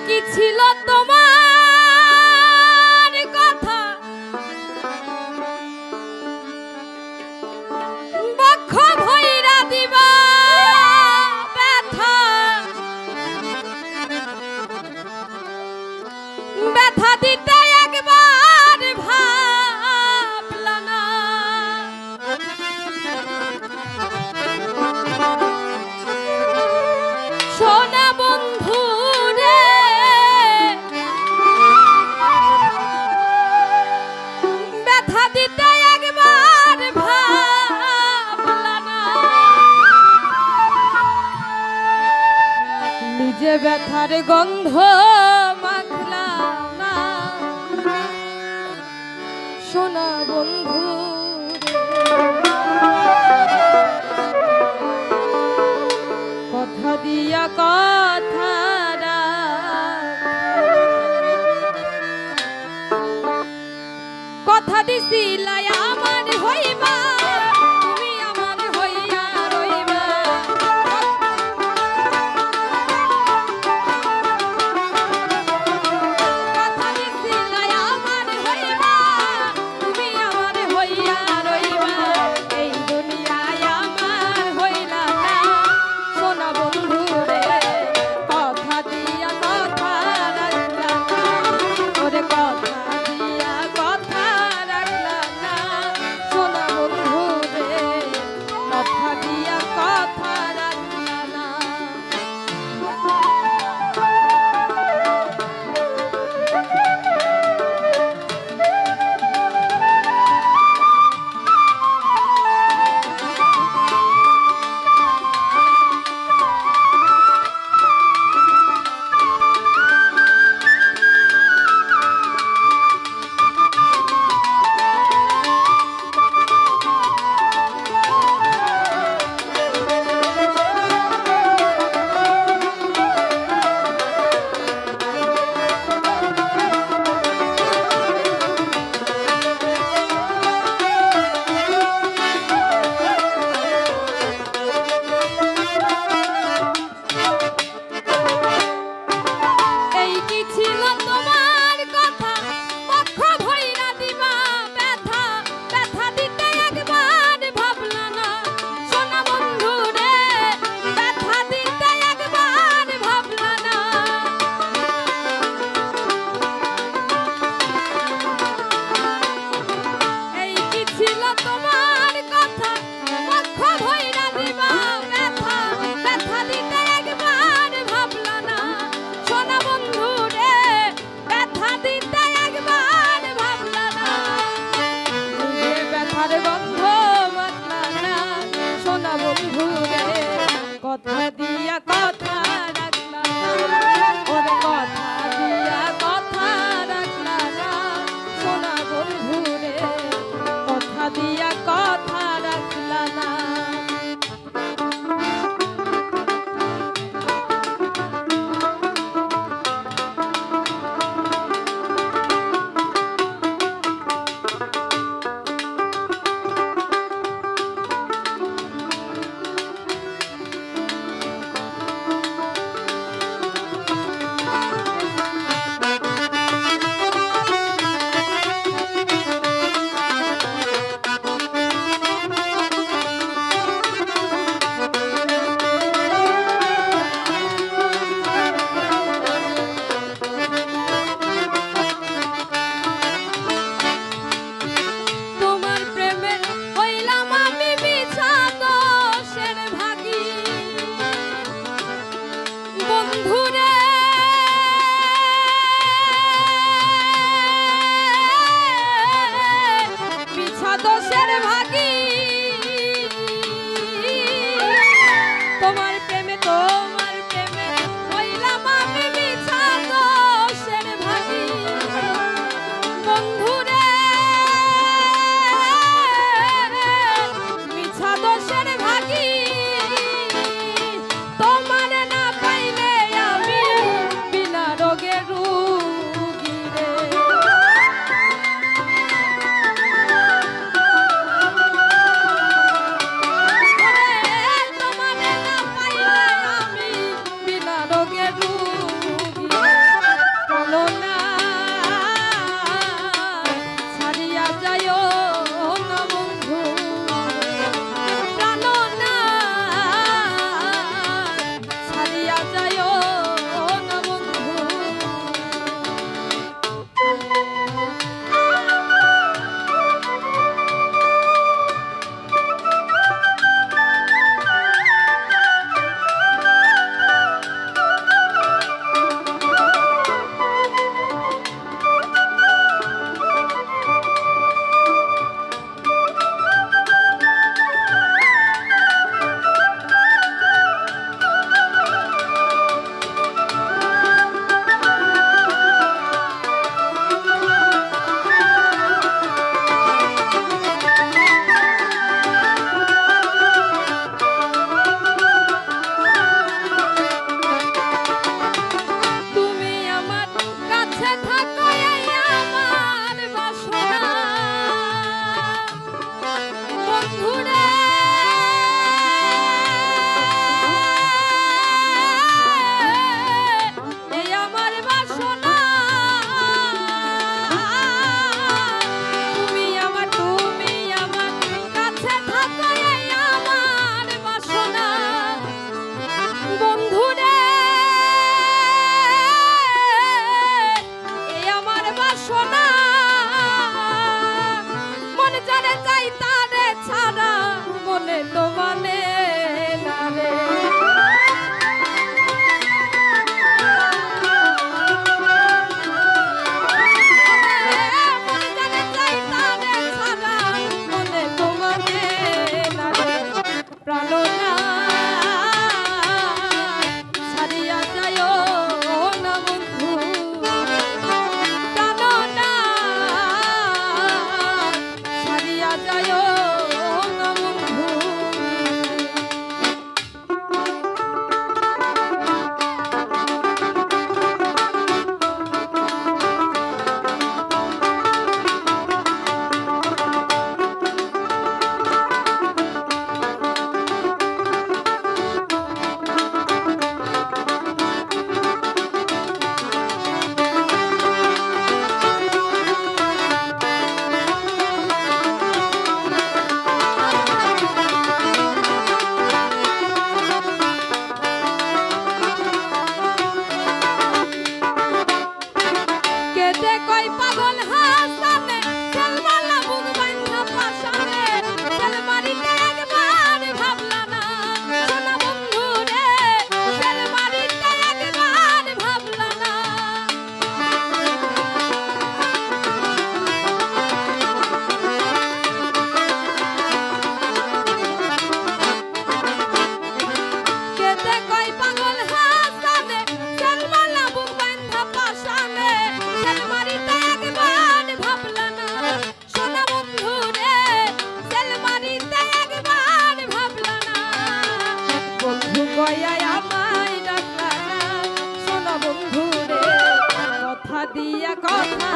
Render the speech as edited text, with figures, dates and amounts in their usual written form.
কি ছিল তোমার কথা বক্ষ ভৈরা দিবা ব্যথা ব্যথা দিতে একবার ভাবলা না সোনা বন্ধু রে ব্যথা দিতে একবার ভাবলা না নিজে ব্যথার গন্ধ মাখলা না সোনা বন্ধু কথা দিয়া কথা কথা দিছিলাই আমার হইবা তুমি আমার হইয়া রইবা কথা দিছিলাই আমার হইবা তুমি আমার হইয়া রইবা এই দুনিয়ায় আমার হইলা না সোনা বন্ধু রে কথা দিয়া কথা রাখলা না ওরে কথা দিয়া কথা রাখলা না সোনা বন্ধু রে কথা দিয়া কথা রাখলা না এই কি ছিল তোমার কথা বক্ষ ভৈরা দিবা ব্যথা ব্যথা দিতে একবার ভাবলা না সোনা বন্ধু রে ব্যথা দিতে একবার ভাবলা না এই কি ছিল তোমার কথা বক্ষ ভৈরা দিবা ব্যথা ব্যথা দিতে একবার ভাবলা না সোনা বন্ধু রে কথা